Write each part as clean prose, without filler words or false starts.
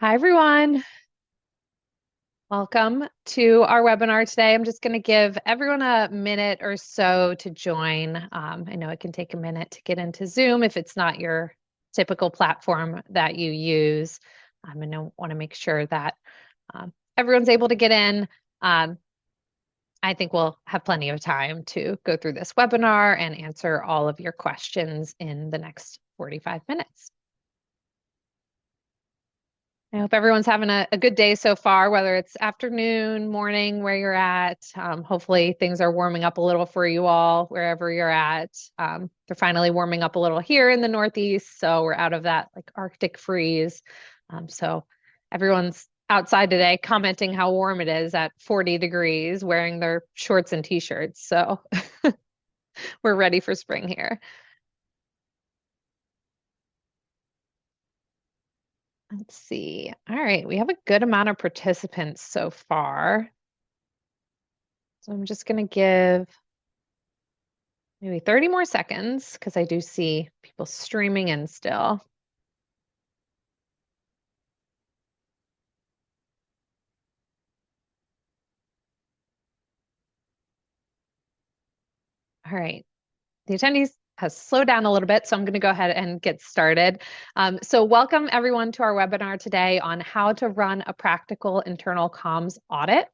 Hi, everyone. Welcome to our webinar today. I'm just going to give everyone a minute or so to join. I know it can take a minute to get into Zoom if it's not your typical platform that you use. I want to make sure that everyone's able to get in. I think we'll have plenty of time to go through this webinar and answer all of your questions in the next 45 minutes. I hope everyone's having a good day so far, whether it's afternoon, morning, where you're at. Hopefully things are warming up a little for you all, wherever you're at. They're finally warming up a little here in the Northeast, so we're out of that like Arctic freeze. So everyone's outside today commenting how warm it is at 40 degrees, wearing their shorts and t-shirts. So we're ready for spring here. Let's see. All right, we have a good amount of participants so far. So I'm just going to give maybe 30 more seconds because I do see people streaming in still. All right. The attendees has slowed down a little bit, so I'm going to go ahead and get started. So welcome everyone to our webinar today on how to run a practical internal comms audit.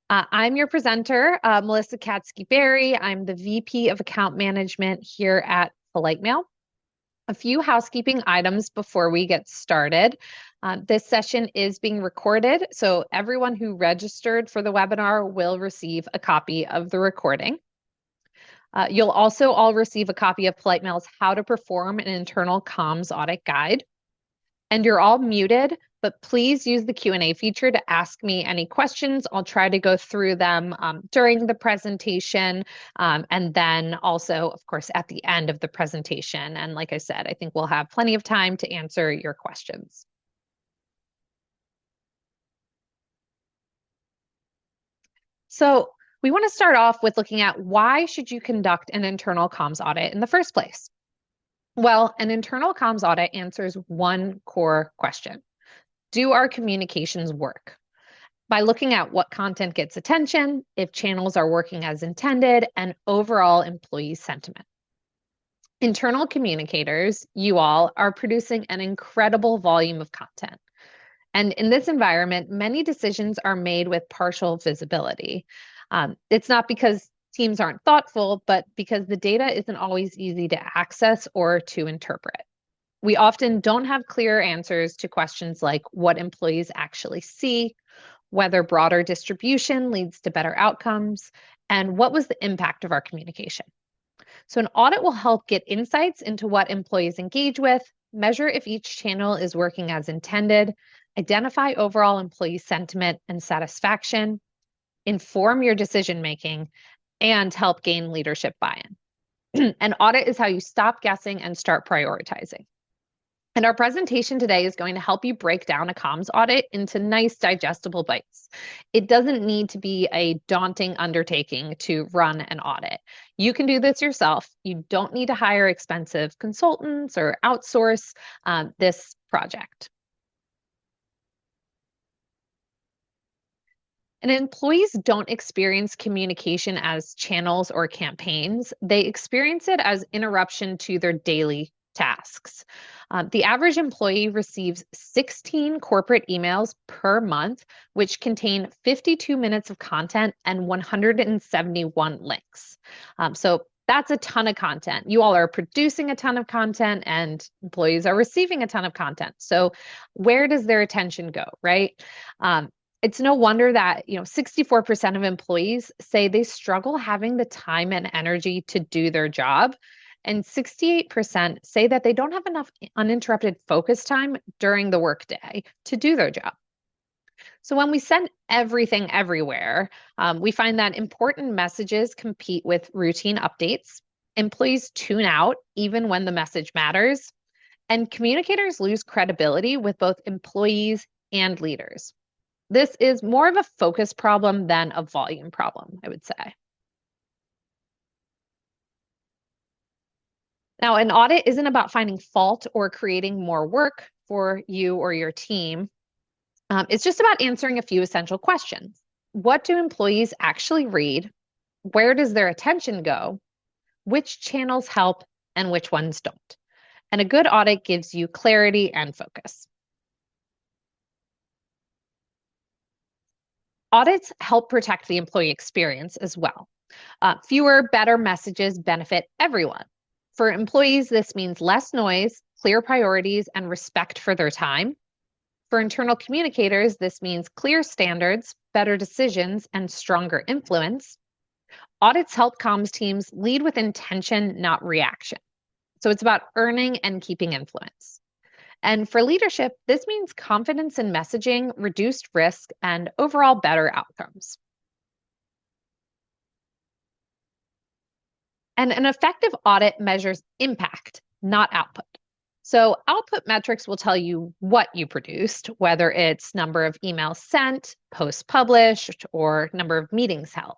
I'm your presenter, Melissa Katsky-Berry. I'm the VP of Account Management here at Polite Mail. A few housekeeping items before we get started. This session is being recorded, so everyone who registered for the webinar will receive a copy of the recording. You'll also all receive a copy of Polite Mail's How to Perform an Internal Comms Audit Guide. And you're all muted, but please use the Q&A feature to ask me any questions. I'll try to go through them during the presentation and then also, of course, at the end of the presentation. And like I said, I think we'll have plenty of time to answer your questions. So we want to start off with looking at why should you conduct an internal comms audit in the first place? Well, an internal comms audit answers one core question. Do our communications work? By looking at what content gets attention, if channels are working as intended, and overall employee sentiment. Internal communicators, you all, are producing an incredible volume of content. And in this environment, many decisions are made with partial visibility. It's not because teams aren't thoughtful, but because the data isn't always easy to access or to interpret. We often don't have clear answers to questions like what employees actually see, whether broader distribution leads to better outcomes, and what was the impact of our communication. So an audit will help get insights into what employees engage with, measure if each channel is working as intended, identify overall employee sentiment and satisfaction, inform your decision making, and help gain leadership buy-in. An audit is how you stop guessing and start prioritizing. And our presentation today is going to help you break down a comms audit into nice digestible bites. It doesn't need to be a daunting undertaking to run an audit. You can do this yourself. You don't need to hire expensive consultants or outsource this project. And employees don't experience communication as channels or campaigns. They experience it as interruption to their daily tasks. The average employee receives 16 corporate emails per month, which contain 52 minutes of content and 171 links. So that's a ton of content. You all are producing a ton of content and employees are receiving a ton of content. So where does their attention go, right? It's no wonder that 64% of employees say they struggle having the time and energy to do their job. And 68% say that they don't have enough uninterrupted focus time during the workday to do their job. So when we send everything everywhere, we find that important messages compete with routine updates. Employees tune out even when the message matters. And communicators lose credibility with both employees and leaders. This is more of a focus problem than a volume problem, I would say. Now, an audit isn't about finding fault or creating more work for you or your team. It's just about answering a few essential questions. What do employees actually read? Where does their attention go? Which channels help and which ones don't? And a good audit gives you clarity and focus. Audits help protect the employee experience as well. Fewer, better messages benefit everyone. For employees, this means less noise, clear priorities, and respect for their time. For internal communicators, this means clear standards, better decisions, and stronger influence. Audits help comms teams lead with intention, not reaction. So it's about earning and keeping influence. And for leadership, this means confidence in messaging, reduced risk, and overall better outcomes. And an effective audit measures impact, not output. So output metrics will tell you what you produced, whether it's number of emails sent, posts published, or number of meetings held.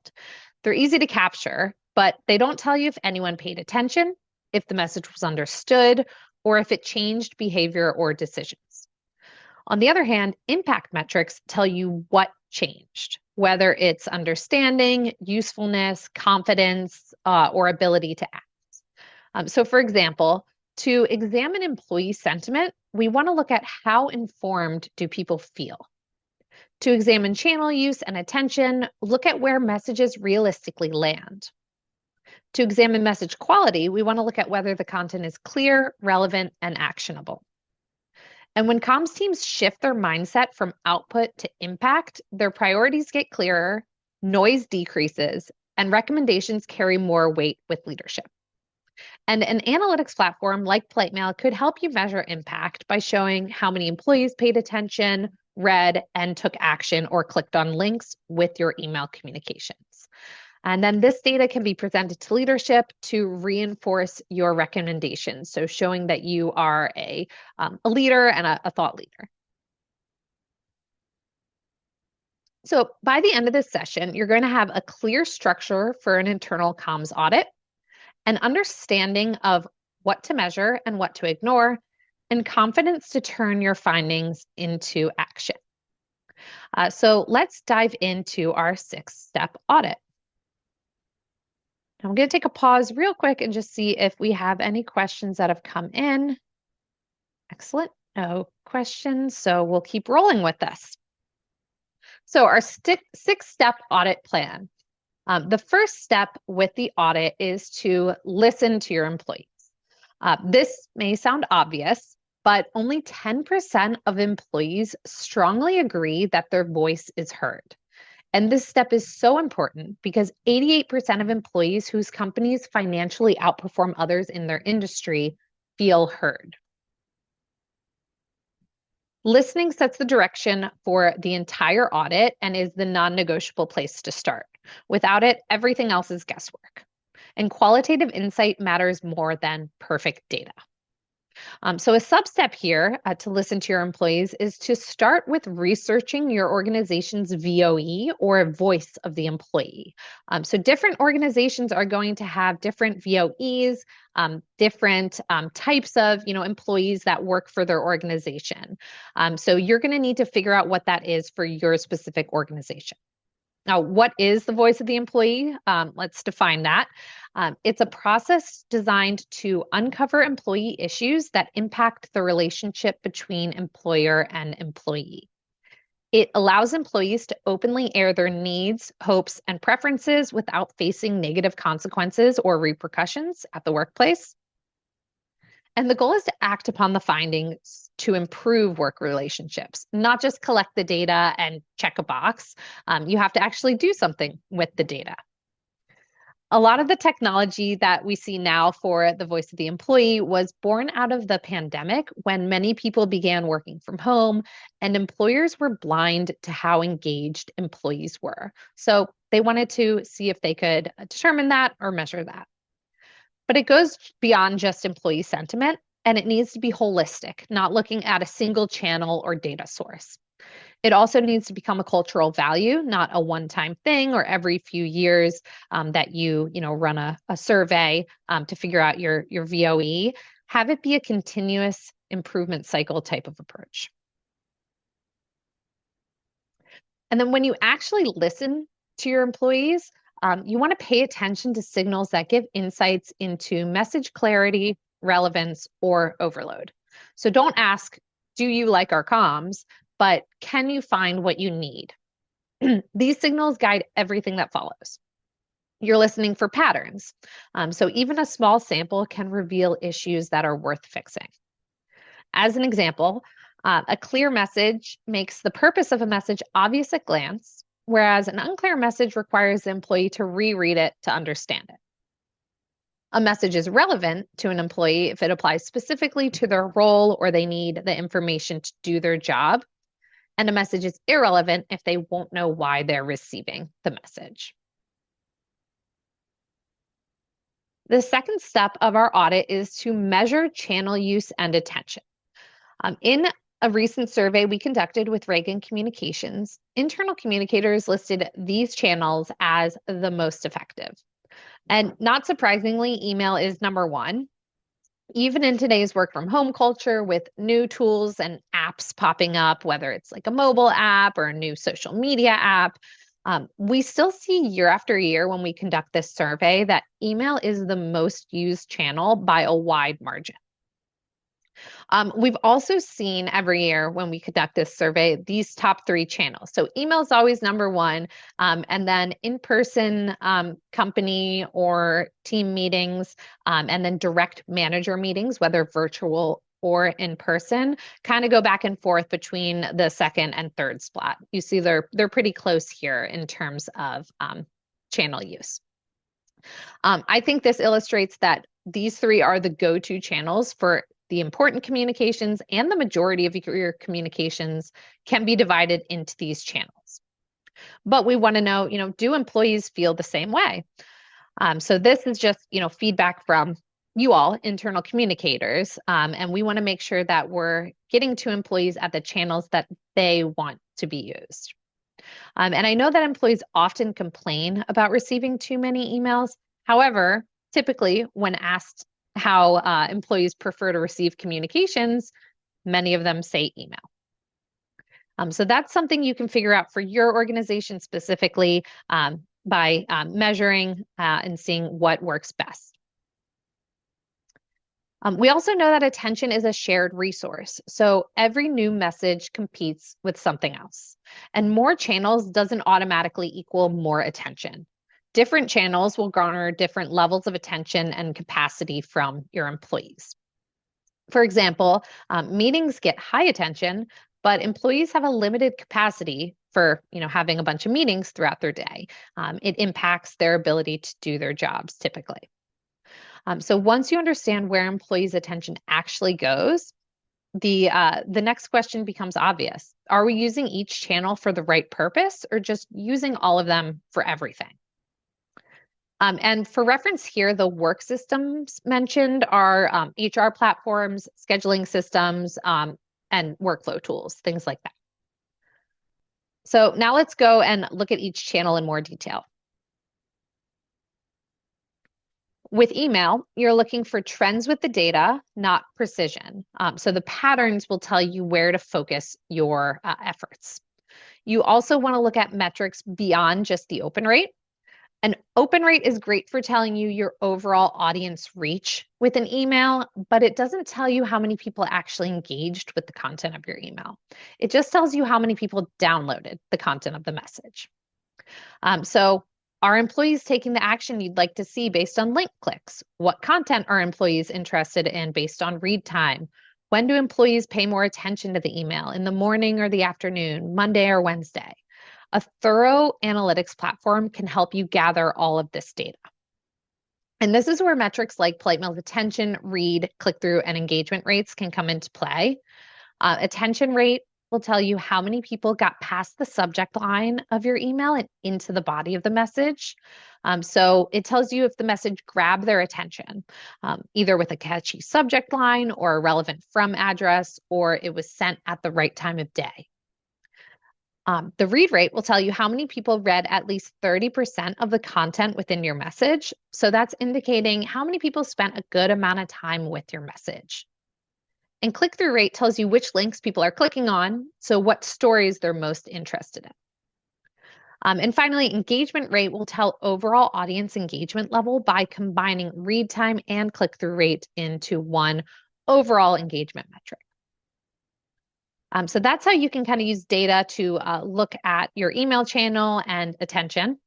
They're easy to capture, but they don't tell you if anyone paid attention, if the message was understood, or if it changed behavior or decisions. On the other hand, impact metrics tell you what changed, whether it's understanding, usefulness, confidence, or ability to act. So, for example, to examine employee sentiment, we want to look at how informed do people feel. To examine channel use and attention, look at where messages realistically land. To examine message quality, we want to look at whether the content is clear, relevant, and actionable. And when comms teams shift their mindset from output to impact, their priorities get clearer, noise decreases, and recommendations carry more weight with leadership. And an analytics platform like Politemail could help you measure impact by showing how many employees paid attention, read, and took action or clicked on links with your email communications. And then this data can be presented to leadership to reinforce your recommendations. So showing that you are a leader and a thought leader. So by the end of this session, you're going to have a clear structure for an internal comms audit, an understanding of what to measure and what to ignore, and confidence to turn your findings into action. So let's dive into our 6-step audit. I'm going to take a pause real quick and just see if we have any questions that have come in. Excellent. No questions. So we'll keep rolling with this. So our 6-step audit plan. The first step with the audit is to listen to your employees. This may sound obvious, but only 10% of employees strongly agree that their voice is heard. And this step is so important because 88% of employees whose companies financially outperform others in their industry feel heard. Listening sets the direction for the entire audit and is the non-negotiable place to start. Without it, everything else is guesswork. And qualitative insight matters more than perfect data. So a sub-step here to listen to your employees is to start with researching your organization's VOE or voice of the employee. So different organizations are going to have different VOEs, different types of employees that work for their organization. So you're going to need to figure out what that is for your specific organization. Now, what is the voice of the employee? Let's define that. It's a process designed to uncover employee issues that impact the relationship between employer and employee. It allows employees to openly air their needs, hopes, and preferences without facing negative consequences or repercussions at the workplace. And the goal is to act upon the findings to improve work relationships, not just collect the data and check a box. You have to actually do something with the data. A lot of the technology that we see now for the voice of the employee was born out of the pandemic when many people began working from home and employers were blind to how engaged employees were. So they wanted to see if they could determine that or measure that. But it goes beyond just employee sentiment, and it needs to be holistic, not looking at a single channel or data source. It also needs to become a cultural value, not a one-time thing or every few years that you run a survey to figure out your VOE. Have it be a continuous improvement cycle type of approach. And then when you actually listen to your employees, you want to pay attention to signals that give insights into message clarity, relevance, or overload. So don't ask, do you like our comms? But can you find what you need? These signals guide everything that follows. You're listening for patterns. So even a small sample can reveal issues that are worth fixing. As an example, a clear message makes the purpose of a message obvious at glance, whereas an unclear message requires the employee to reread it to understand it. A message is relevant to an employee if it applies specifically to their role or they need the information to do their job. And a message is irrelevant if they won't know why they're receiving the message. The second step of our audit is to measure channel use and attention. In a recent survey we conducted with Reagan Communications, internal communicators listed these channels as the most effective. And not surprisingly, email is number one. Even in today's work from home culture with new tools and apps popping up, whether it's like a mobile app or a new social media app, we still see year after year when we conduct this survey that email is the most used channel by a wide margin. We've also seen every year when we conduct this survey, these top three channels. So email is always number one, and then in-person company or team meetings, and then direct manager meetings, whether virtual or in person, kind of go back and forth between the second and third spot. You see they're pretty close here in terms of channel use. I think this illustrates that these three are the go-to channels for the important communications, and the majority of your communications can be divided into these channels. But we want to know, do employees feel the same way? So this is just, feedback from you all, internal communicators, and we want to make sure that we're getting to employees at the channels that they want to be used. And I know that employees often complain about receiving too many emails. However, typically when asked how employees prefer to receive communications, many of them say email. So that's something you can figure out for your organization specifically by measuring and seeing what works best. We also know that attention is a shared resource. So every new message competes with something else. And more channels doesn't automatically equal more attention. Different channels will garner different levels of attention and capacity from your employees. For example, meetings get high attention, but employees have a limited capacity for having a bunch of meetings throughout their day. It impacts their ability to do their jobs typically. So once you understand where employees' attention actually goes, the next question becomes obvious. Are we using each channel for the right purpose or just using all of them for everything? And for reference here, the work systems mentioned are HR platforms, scheduling systems, and workflow tools, things like that. So now let's go and look at each channel in more detail. With email, you're looking for trends with the data, not precision. So the patterns will tell you where to focus your efforts. You also want to look at metrics beyond just the open rate. An open rate is great for telling you your overall audience reach with an email, but it doesn't tell you how many people actually engaged with the content of your email. It just tells you how many people downloaded the content of the message. So are employees taking the action you'd like to see based on link clicks? What content are employees interested in based on read time? When do employees pay more attention to the email? In the morning or the afternoon, Monday or Wednesday? A thorough analytics platform can help you gather all of this data. And this is where metrics like polite mail attention, read, click-through, and engagement rates can come into play. Attention rate will tell you how many people got past the subject line of your email and into the body of the message. So it tells you if the message grabbed their attention, either with a catchy subject line or a relevant from address, or it was sent at the right time of day. The read rate will tell you how many people read at least 30% of the content within your message. So that's indicating how many people spent a good amount of time with your message. And click-through rate tells you which links people are clicking on, so what stories they're most interested in. And finally, engagement rate will tell overall audience engagement level by combining read time and click-through rate into one overall engagement metric. So that's how you can kind of use data to look at your email channel and attention.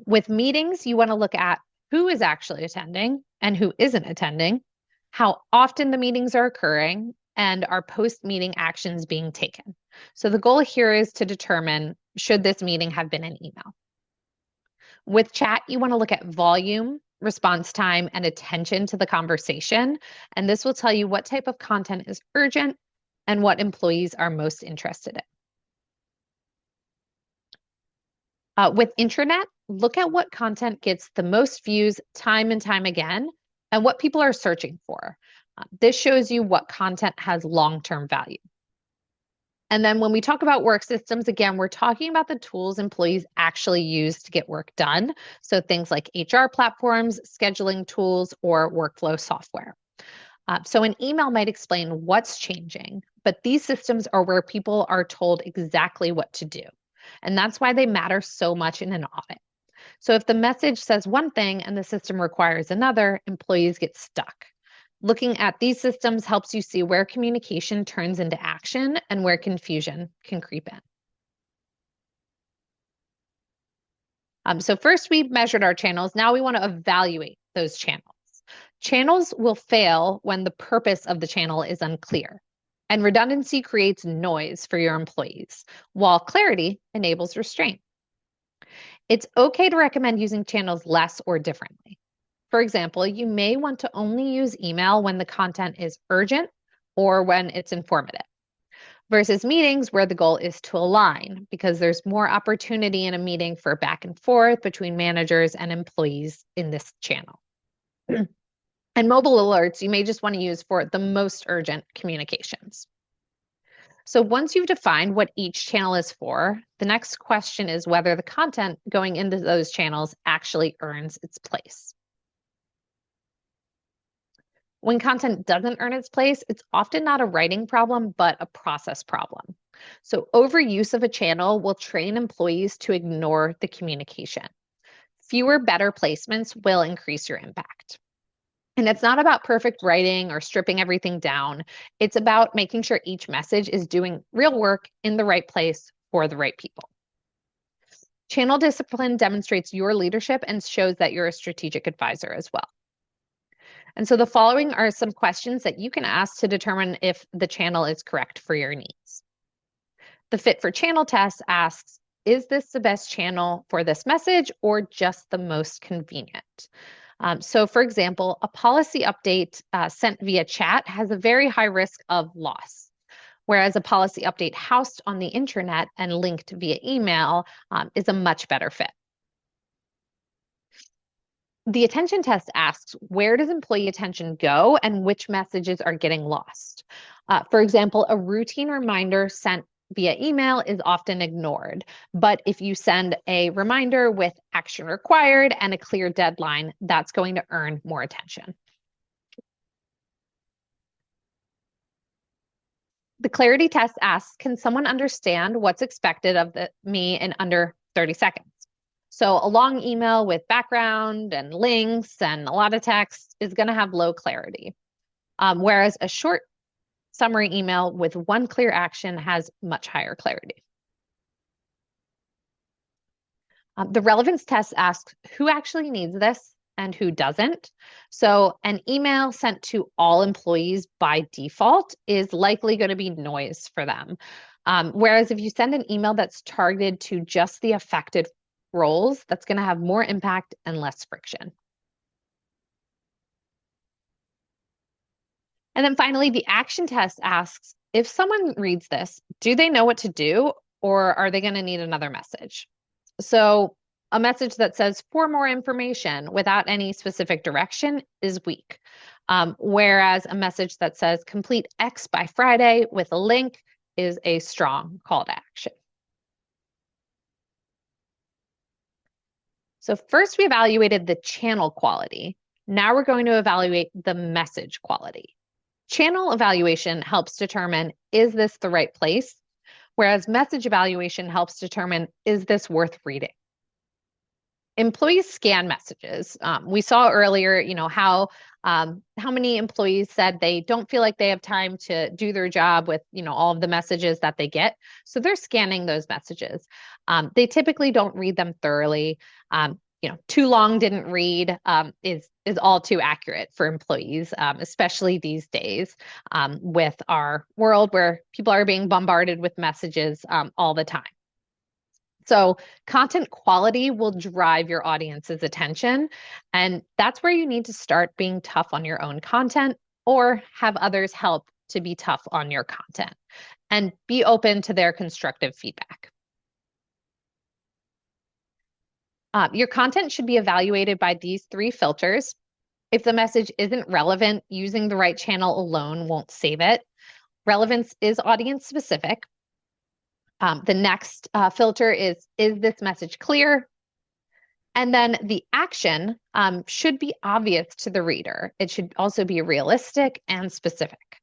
With meetings, you want to look at who is actually attending and who isn't attending, how often the meetings are occurring, and are post-meeting actions being taken. So the goal here is to determine, should this meeting have been an email? With chat, you want to look at volume, response time, and attention to the conversation. And this will tell you what type of content is urgent and what employees are most interested in. With intranet, look at what content gets the most views time and time again and what people are searching for. This shows you what content has long-term value. And then when we talk about work systems, again, we're talking about the tools employees actually use to get work done. So things like HR platforms, scheduling tools, or workflow software. So an email might explain what's changing, but these systems are where people are told exactly what to do. And that's why they matter so much in an audit. So if the message says one thing and the system requires another, employees get stuck. Looking at these systems helps you see where communication turns into action and where confusion can creep in. So first we measured our channels. Now we want to evaluate those channels. Channels will fail when the purpose of the channel is unclear. And redundancy creates noise for your employees, while clarity enables restraint. It's okay to recommend using channels less or differently. For example, you may want to only use email when the content is urgent or when it's informative, versus meetings where the goal is to align because there's more opportunity in a meeting for back and forth between managers and employees in this channel. And mobile alerts, you may just want to use for the most urgent communications. So once you've defined what each channel is for, the next question is whether the content going into those channels actually earns its place. When content doesn't earn its place, it's often not a writing problem, but a process problem. So overuse of a channel will train employees to ignore the communication. Fewer, better placements will increase your impact. And it's not about perfect writing or stripping everything down. It's about making sure each message is doing real work in the right place for the right people. Channel discipline demonstrates your leadership and shows that you're a strategic advisor as well. And so the following are some questions that you can ask to determine if the channel is correct for your needs. The Fit for Channel test asks, is this the best channel for this message or just the most convenient? So for example, a policy update sent via chat has a very high risk of loss, whereas a policy update housed on the intranet and linked via email is a much better fit. The attention test asks, where does employee attention go and which messages are getting lost? For example, a routine reminder sent via email is often ignored. But if you send a reminder with action required and a clear deadline, that's going to earn more attention. The clarity test asks, can someone understand what's expected of me in under 30 seconds? So a long email with background and links and a lot of text is going to have low clarity, whereas a short summary email with one clear action has much higher clarity. The relevance test asks who actually needs this and who doesn't. So an email sent to all employees by default is likely going to be noise for them. Whereas if you send an email that's targeted to just the affected roles, that's going to have more impact and less friction. And then finally, the action test asks, if someone reads this, do they know what to do or are they going to need another message? So a message that says for more information without any specific direction is weak. Whereas a message that says complete X by Friday with a link is a strong call to action. So first we evaluated the channel quality. Now we're going to evaluate the message quality. Channel evaluation helps determine, is this the right place? Whereas message evaluation helps determine, is this worth reading? Employees scan messages. We saw earlier, how many employees said they don't feel like they have time to do their job with, all of the messages that they get. So they're scanning those messages. They typically don't read them thoroughly. Too long didn't read is all too accurate for employees, especially these days with our world where people are being bombarded with messages all the time. So content quality will drive your audience's attention. And that's where you need to start being tough on your own content or have others help to be tough on your content and be open to their constructive feedback. Your content should be evaluated by these 3 filters. If the message isn't relevant, using the right channel alone won't save it. Relevance is audience specific. The next filter is this message clear? And then the action should be obvious to the reader. It should also be realistic and specific.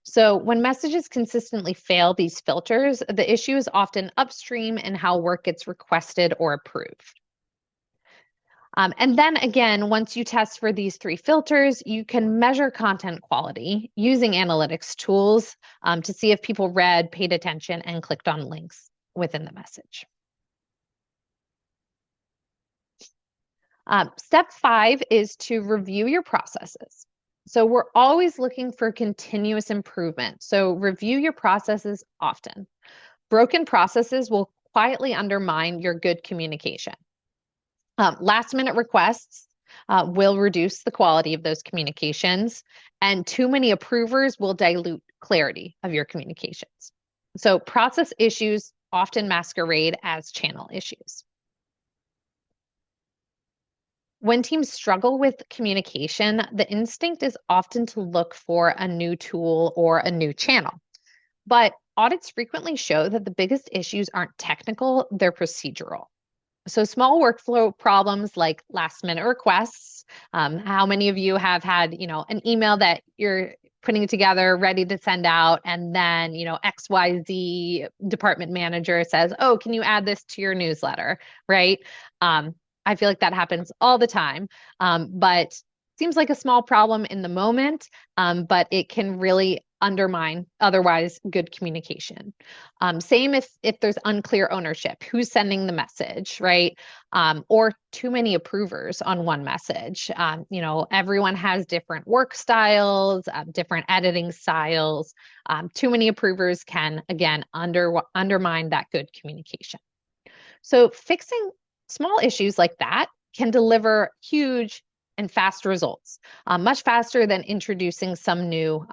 So when messages consistently fail these filters, the issue is often upstream in how work gets requested or approved. And then again, once you test for these 3 filters, you can measure content quality using analytics tools to see if people read, paid attention, and clicked on links within the message. Step 5 is to review your processes. So we're always looking for continuous improvement. So review your processes often. Broken processes will quietly undermine your good communication. Last-minute requests will reduce the quality of those communications, and too many approvers will dilute clarity of your communications. So process issues often masquerade as channel issues. When teams struggle with communication, the instinct is often to look for a new tool or a new channel. But audits frequently show that the biggest issues aren't technical, they're procedural. So small workflow problems like last minute requests. How many of you have had, an email that you're putting together, ready to send out, and then, XYZ department manager says, "Oh, can you add this to your newsletter?" Right? I feel like that happens all the time, but seems like a small problem in the moment, but it can really undermine otherwise good communication. Same if there's unclear ownership, who's sending the message, right? Or too many approvers on one message. Everyone has different work styles, different editing styles. Too many approvers can, again, undermine that good communication. So fixing small issues like that can deliver huge and fast results, much faster than introducing something new.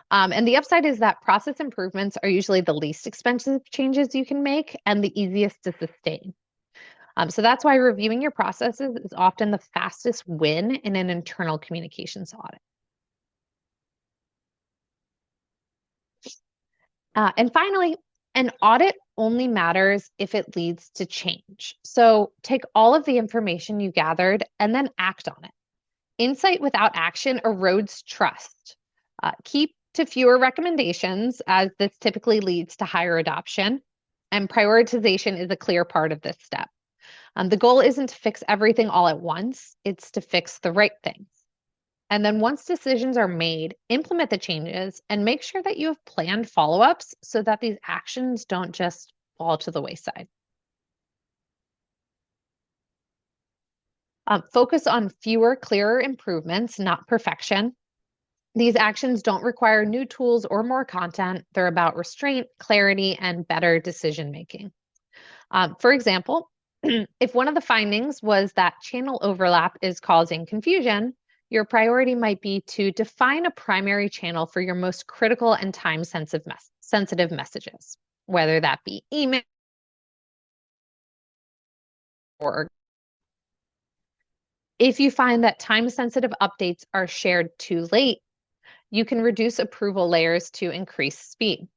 And the upside is that process improvements are usually the least expensive changes you can make and the easiest to sustain. So that's why reviewing your processes is often the fastest win in an internal communications audit. And finally, an audit only matters if it leads to change. So take all of the information you gathered and then act on it. Insight without action erodes trust. Keep to fewer recommendations, as this typically leads to higher adoption. And prioritization is a clear part of this step. The goal isn't to fix everything all at once, it's to fix the right things. And then once decisions are made, implement the changes and make sure that you have planned follow-ups so that these actions don't just fall to the wayside. Focus on fewer, clearer improvements, not perfection. These actions don't require new tools or more content. They're about restraint, clarity, and better decision-making. For example, if one of the findings was that channel overlap is causing confusion, your priority might be to define a primary channel for your most critical and time-sensitive messages, whether that be email or if you find that time-sensitive updates are shared too late, you can reduce approval layers to increase speed.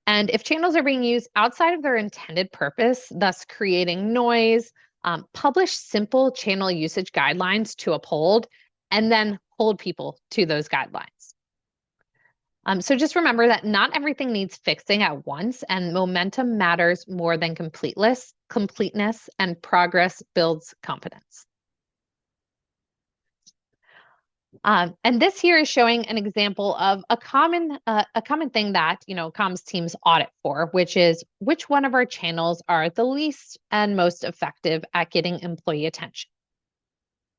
And if channels are being used outside of their intended purpose, thus creating noise, publish simple channel usage guidelines to uphold, and then hold people to those guidelines. So just remember that not everything needs fixing at once, and momentum matters more than completeness, and progress builds confidence. And this here is showing an example of a common thing that comms teams audit for, which is which one of our channels are the least and most effective at getting employee attention.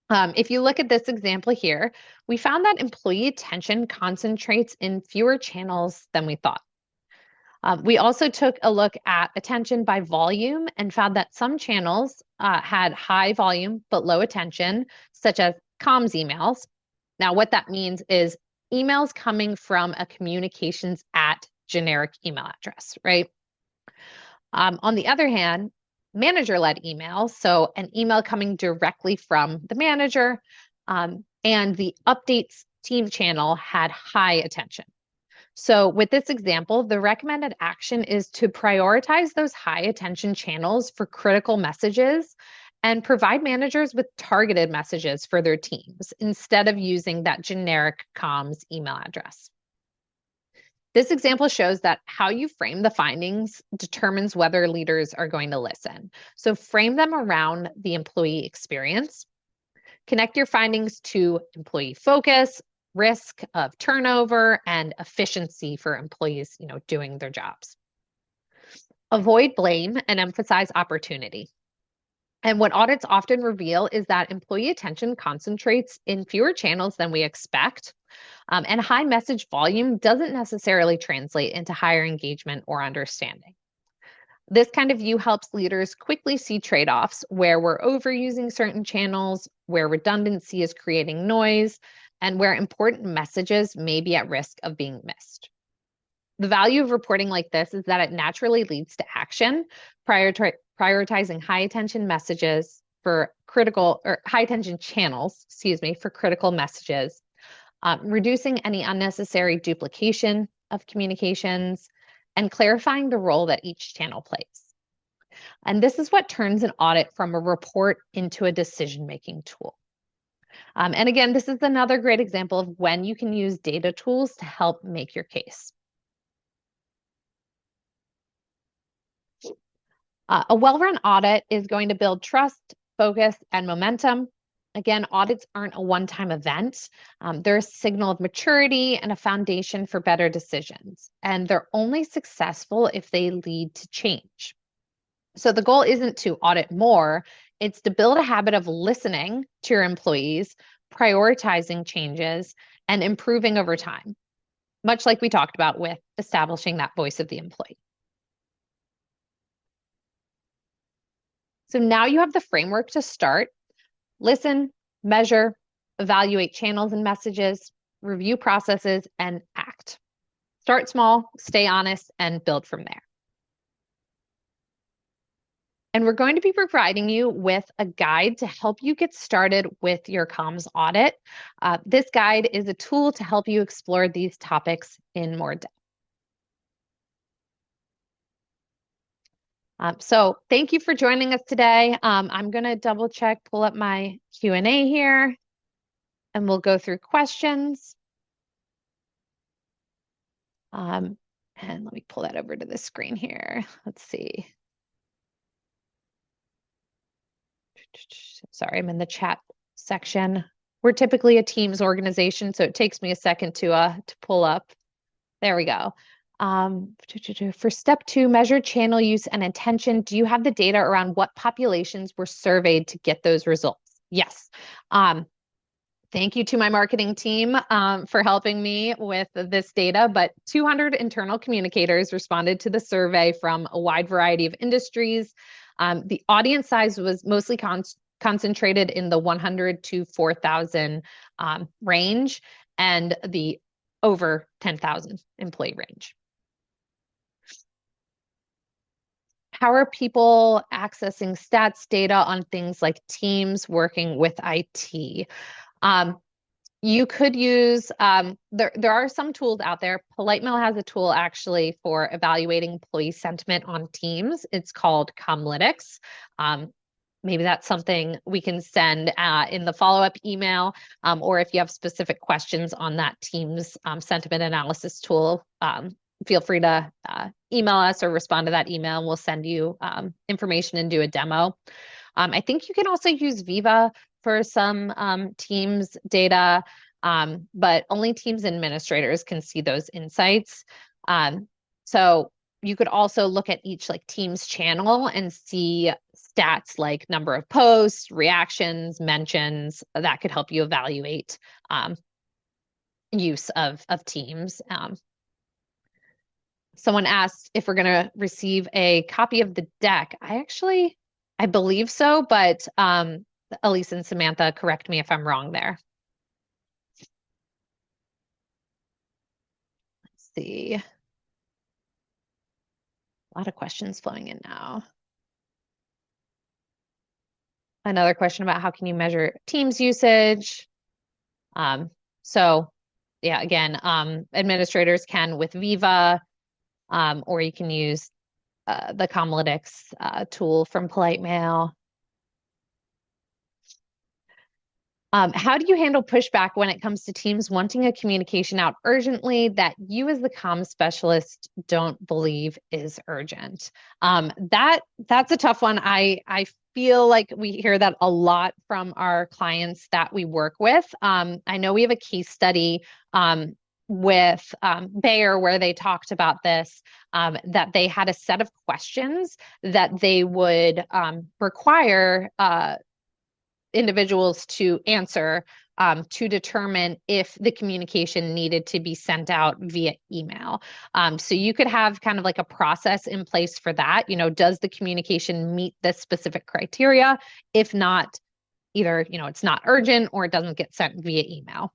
If you look at this example here, we found that employee attention concentrates in fewer channels than we thought. We also took a look at attention by volume and found that some channels had high volume but low attention, such as comms emails. Now, what that means is emails coming from a communications at generic email address, right? On the other hand, manager-led emails, so an email coming directly from the manager, and the updates team channel had high attention. So with this example, the recommended action is to prioritize those high attention channels for critical messages and provide managers with targeted messages for their teams instead of using that generic comms email address. This example shows that how you frame the findings determines whether leaders are going to listen. So frame them around the employee experience. Connect your findings to employee focus, risk of turnover, and efficiency for employees, doing their jobs. Avoid blame and emphasize opportunity. And what audits often reveal is that employee attention concentrates in fewer channels than we expect. And high message volume doesn't necessarily translate into higher engagement or understanding. This kind of view helps leaders quickly see trade-offs where we're overusing certain channels, where redundancy is creating noise, and where important messages may be at risk of being missed. The value of reporting like this is that it naturally leads to action, prioritizing high attention messages for critical, or high attention channels, for critical messages, reducing any unnecessary duplication of communications, and clarifying the role that each channel plays. And this is what turns an audit from a report into a decision-making tool. And again, this is another great example of when you can use data tools to help make your case. A well-run audit is going to build trust, focus, and momentum. Again, audits aren't a one-time event. They're a signal of maturity and a foundation for better decisions. And they're only successful if they lead to change. So the goal isn't to audit more, it's to build a habit of listening to your employees, prioritizing changes, and improving over time, much like we talked about with establishing that voice of the employee. So now you have the framework to start. Listen, measure, evaluate channels and messages, review processes, and act. Start small, stay honest, and build from there. And we're going to be providing you with a guide to help you get started with your comms audit. This guide is a tool to help you explore these topics in more depth. So thank you for joining us today. I'm going to double check, pull up my Q&A here, and we'll go through questions. And let me pull that over to the screen here. Let's see. Sorry, I'm in the chat section. We're typically a Teams organization, so it takes me a second to pull up. There we go. For step 2, measure channel use and attention. Do you have the data around what populations were surveyed to get those results? Yes. Thank you to my marketing team for helping me with this data, but 200 internal communicators responded to the survey from a wide variety of industries. The audience size was mostly concentrated in the 100 to 4,000 range and the over 10,000 employee range. How are people accessing stats data on things like Teams, working with IT? You could use there are some tools out there. PoliteMail has a tool actually for evaluating employee sentiment on Teams. It's called Comlytics. Um, Maybe that's something we can send in the follow-up email, or if you have specific questions on that Teams sentiment analysis tool, feel free to email us or respond to that email, and we'll send you information and do a demo. I think you can also use Viva for some Teams data, but only Teams administrators can see those insights. So you could also look at each like Teams channel and see stats like number of posts, reactions, mentions that could help you evaluate use of Teams. Someone asked if we're going to receive a copy of the deck. I believe so, but Elise and Samantha, correct me if I'm wrong there. Let's see. A lot of questions flowing in now. Another question about how can you measure Teams usage? So yeah, again, administrators can with Viva, or you can use the Comlytics tool from PoliteMail. How do you handle pushback when it comes to teams wanting a communication out urgently that you as the comms specialist don't believe is urgent? That's a tough one. I feel like we hear that a lot from our clients that we work with. I know we have a case study with Bayer where they talked about this, that they had a set of questions that they would require individuals to answer to determine if the communication needed to be sent out via email. So you could have kind of like a process in place for that. You know, does the communication meet this specific criteria? If not, either, you know, it's not urgent or it doesn't get sent via email.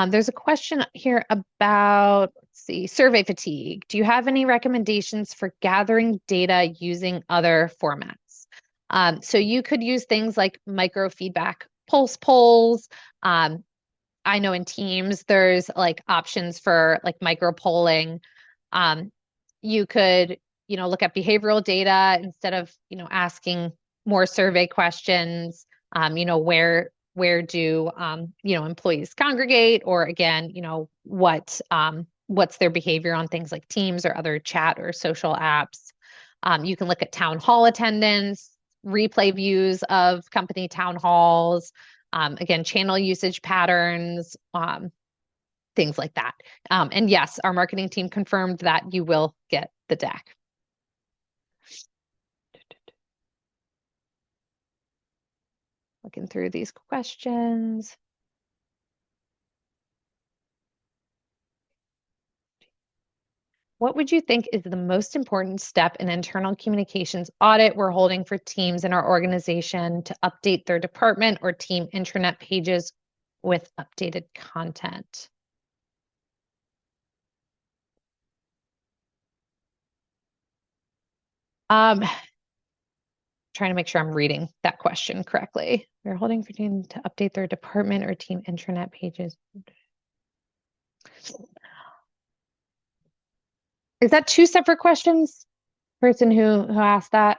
There's a question here about, let's see, survey fatigue. Do you have any recommendations for gathering data using other formats? So you could use things like microfeedback pulse polls. I know in Teams, there's like options for like micro polling. You could, you know, look at behavioral data instead of, you know, asking more survey questions. You know, where do you know, employees congregate, or again, you know, what's their behavior on things like Teams or other chat or social apps. You can look at town hall attendance, replay views of company town halls, again, channel usage patterns, things like that. And yes, our marketing team confirmed that you will get the deck. Looking through these questions. What would you think is the most important step in internal communications audit we're holding for teams in our organization to update their department or team intranet pages with updated content? Trying to make sure I'm reading that question correctly. We're holding for team to update their department or team intranet pages. Is that two separate questions? Person who asked that?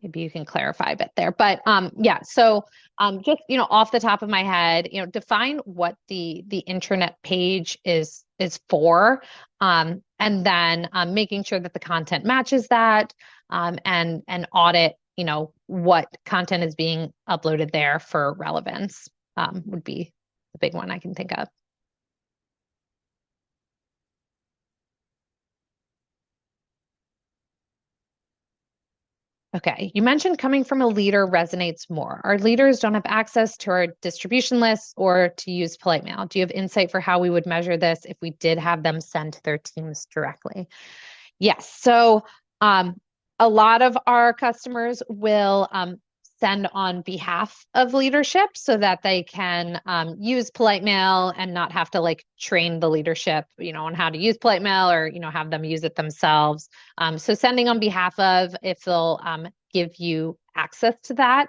Maybe you can clarify a bit there. But yeah, so just, you know, off the top of my head, you know, define what the intranet page is for, and then making sure that the content matches that, and audit, you know, what content is being uploaded there for relevance, would be the big one I can think of. Okay, you mentioned coming from a leader resonates more. Our leaders don't have access to our distribution lists or to use PoliteMail. Do you have insight for how we would measure this if we did have them send to their teams directly? Yes. So a lot of our customers will send on behalf of leadership so that they can use polite mail and not have to like train the leadership, on how to use polite mail or, have them use it themselves. So sending on behalf of, if they'll give you access to that.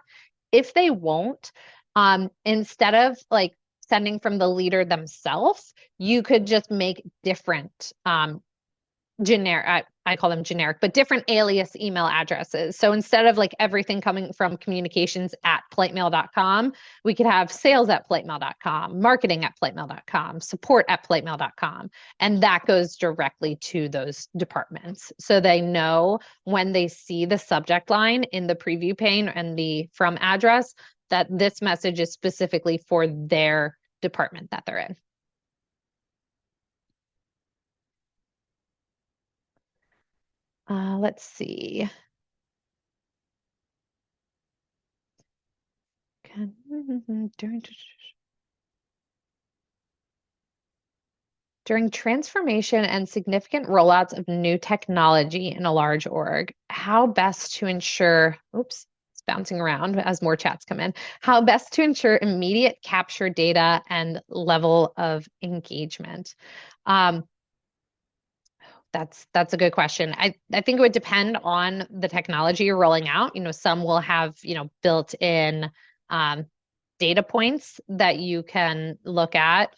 If they won't, instead of like sending from the leader themselves, you could just make different generic, I call them generic, but different alias email addresses. So instead of like everything coming from communications@politemail.com, we could have sales@politemail.com, marketing@politemail.com, support@politemail.com. And that goes directly to those departments. So they know when they see the subject line in the preview pane and the from address that this message is specifically for their department that they're in. Let's see. During transformation and significant rollouts of new technology in a large org, how best to ensure, oops, it's bouncing around as more chats come in, how best to ensure immediate capture data and level of engagement? That's a good question. I think it would depend on the technology you're rolling out. Some will have, built in data points that you can look at.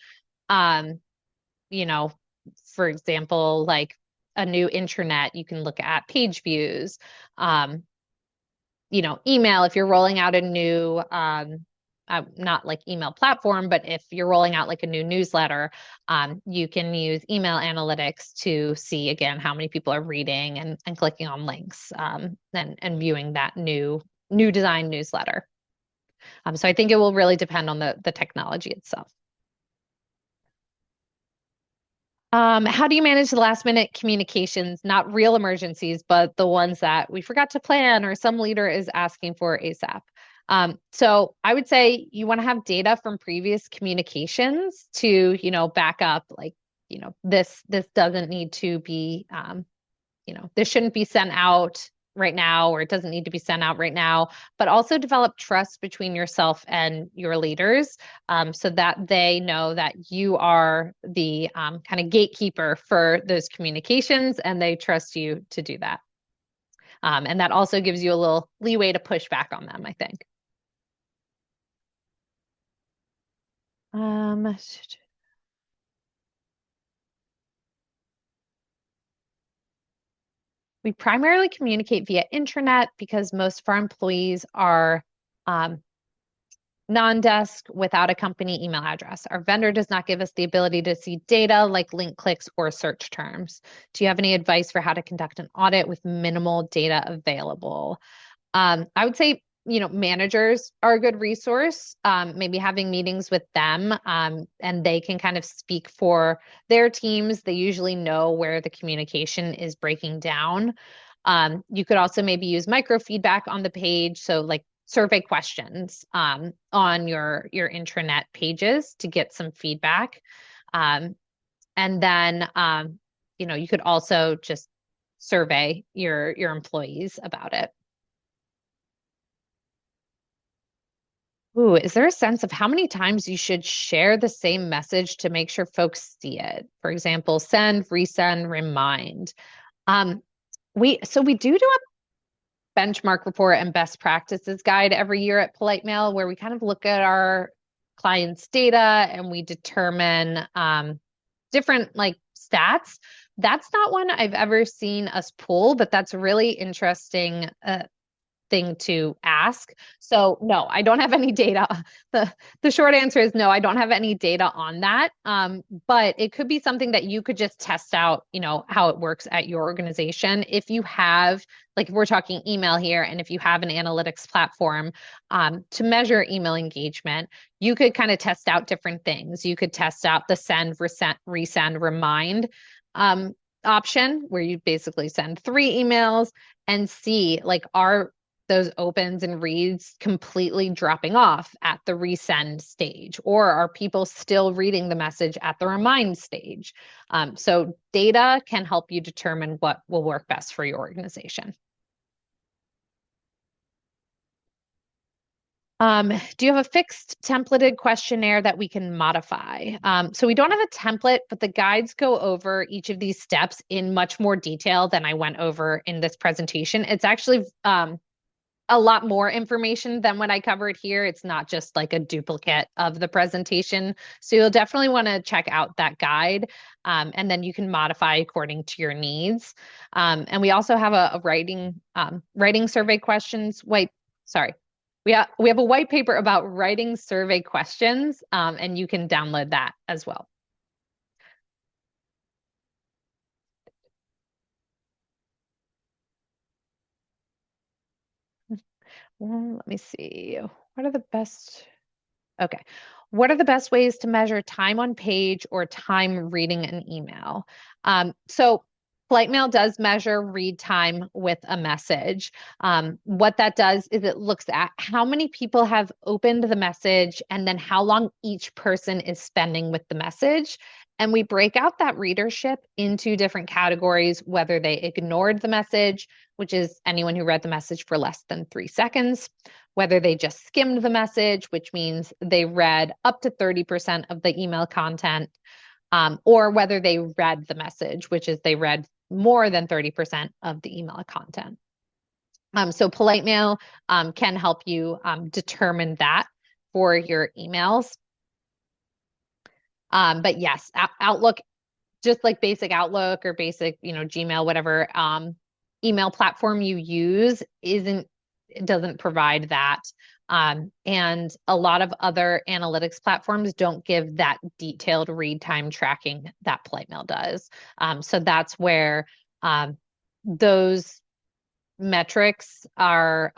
You know, for example, like a new intranet, you can look at page views. Email, if you're rolling out a new not like email platform, but if you're rolling out like a new newsletter, you can use email analytics to see again how many people are reading and clicking on links and viewing that new design newsletter. So I think it will really depend on the technology itself. How do you manage the last minute communications, not real emergencies, but the ones that we forgot to plan or some leader is asking for ASAP? So I would say you want to have data from previous communications to, back up like, this doesn't need to be, this shouldn't be sent out right now, or it doesn't need to be sent out right now, but also develop trust between yourself and your leaders so that they know that you are the kind of gatekeeper for those communications and they trust you to do that. And that also gives you a little leeway to push back on them, I think. We primarily communicate via intranet because most of our employees are non-desk without a company email address. Our vendor does not give us the ability to see data like link clicks or search terms. Do you have any advice for how to conduct an audit with minimal data available? I would say, managers are a good resource. Maybe having meetings with them and they can kind of speak for their teams. They usually know where the communication is breaking down. You could also maybe use microfeedback on the page. So like survey questions on your intranet pages to get some feedback. And then, you could also just survey your employees about it. Ooh, is there a sense of how many times you should share the same message to make sure folks see it? For example, send, resend, remind. We do a benchmark report and best practices guide every year at Polite Mail where we kind of look at our clients' data and we determine different like stats. That's not one I've ever seen us pull, but that's really interesting thing to ask. So no, I don't have any data. The short answer is no, I don't have any data on that. But it could be something that you could just test out, how it works at your organization. If you have, like if we're talking email here, and if you have an analytics platform to measure email engagement, you could kind of test out different things. You could test out the send, resend, remind option where you basically send 3 emails and see like are those opens and reads completely dropping off at the resend stage, or are people still reading the message at the remind stage? So data can help you determine what will work best for your organization. Do you have a fixed templated questionnaire that we can modify? So we don't have a template, but the guides go over each of these steps in much more detail than I went over in this presentation. It's actually a lot more information than what I covered here. It's not just like a duplicate of the presentation. So you'll definitely want to check out that guide, and then you can modify according to your needs. And we also have a writing survey questions. Sorry. We have a white paper about writing survey questions, and you can download that as well. Well, let me see. What are the best? Okay. What are the best ways to measure time on page or time reading an email? So Polite Mail does measure read time with a message. What that does is it looks at how many people have opened the message and then how long each person is spending with the message. And we break out that readership into different categories, whether they ignored the message, which is anyone who read the message for less than 3 seconds, whether they just skimmed the message, which means they read up to 30% of the email content, or whether they read the message, which is they read more than 30% of the email content. So Polite Mail can help you determine that for your emails. But yes, Outlook, just like basic Outlook or basic, Gmail, whatever email platform you use, doesn't provide that. And a lot of other analytics platforms don't give that detailed read time tracking that Polite Mail does. So that's where those metrics are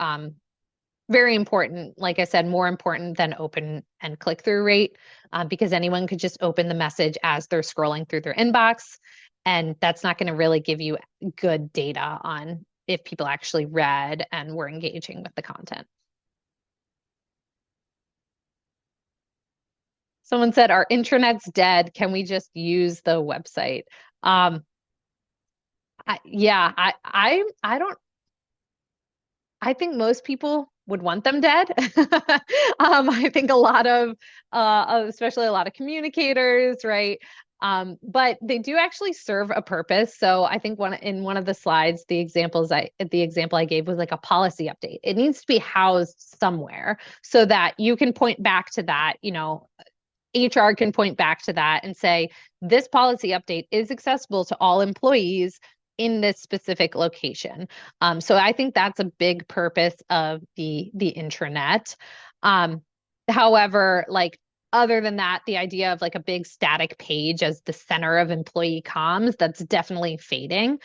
very important. Like I said, more important than open and click through rate, because anyone could just open the message as they're scrolling through their inbox. And that's not going to really give you good data on if people actually read and were engaging with the content. Someone said, our intranet's dead. Can we just use the website? Yeah, I don't, I think most people would want them dead. I think a lot of, especially a lot of communicators, right? But they do actually serve a purpose. So I think in one of the slides, the example I gave was like a policy update. It needs to be housed somewhere so that you can point back to that, HR can point back to that and say, this policy update is accessible to all employees in this specific location. So I think that's a big purpose of the intranet. However, like other than that, the idea of like a big static page as the center of employee comms, that's definitely fading.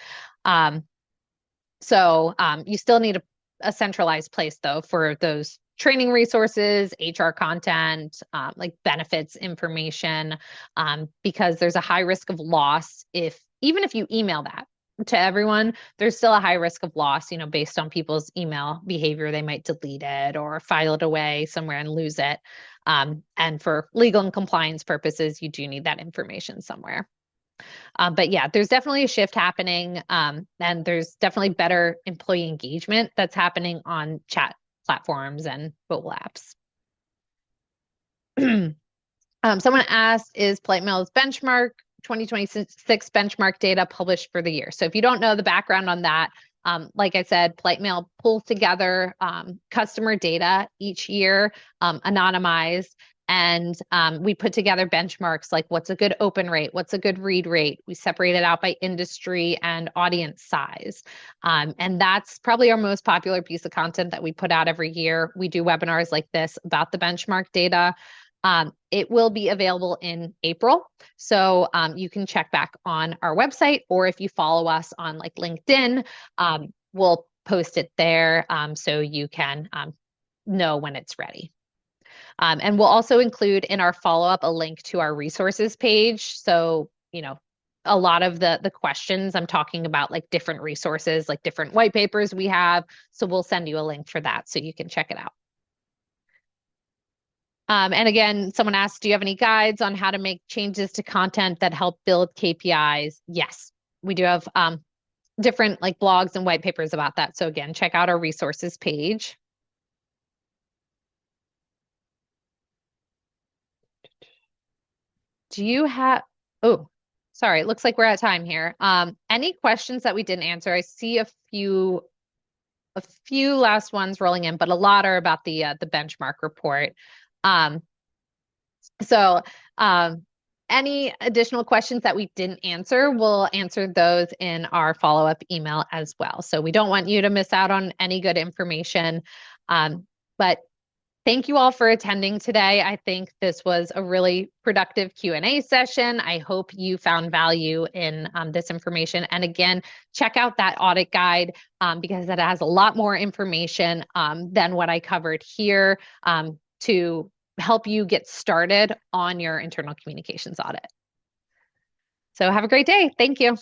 So you still need a centralized place though for those training resources, HR content, like benefits information, because there's a high risk of loss even if you email that to everyone, there's still a high risk of loss, based on people's email behavior. They might delete it or file it away somewhere and lose it. And for legal and compliance purposes, you do need that information somewhere. But yeah, there's definitely a shift happening, and there's definitely better employee engagement that's happening on chat platforms and mobile apps. Someone asked, is Polite Mail's benchmark 2026 benchmark data published for the year? So if you don't know the background on that, like I said, Polite Mail pulls together customer data each year, anonymized, and we put together benchmarks like what's a good open rate, what's a good read rate. We separate it out by industry and audience size. And that's probably our most popular piece of content that we put out every year. We do webinars like this about the benchmark data. It will be available in April. So you can check back on our website, or if you follow us on like LinkedIn, we'll post it there so you can know when it's ready. And we'll also include in our follow-up a link to our resources page. So, a lot of the questions I'm talking about, like different resources, like different white papers we have. So we'll send you a link for that so you can check it out. And again, someone asked, do you have any guides on how to make changes to content that help build KPIs? Yes, we do have different like blogs and white papers about that. So again, check out our resources page. Do you have, oh, sorry, it looks like we're at time here. Any questions that we didn't answer? I see a few last ones rolling in, but a lot are about the benchmark report. Um, so any additional questions that we didn't answer, we'll answer those in our follow-up email as well. So we don't want you to miss out on any good information. But thank you all for attending today. I think this was a really productive Q&A session. I hope you found value in this information. And again, check out that audit guide because it has a lot more information than what I covered here to help you get started on your internal communications audit. So have a great day. Thank you.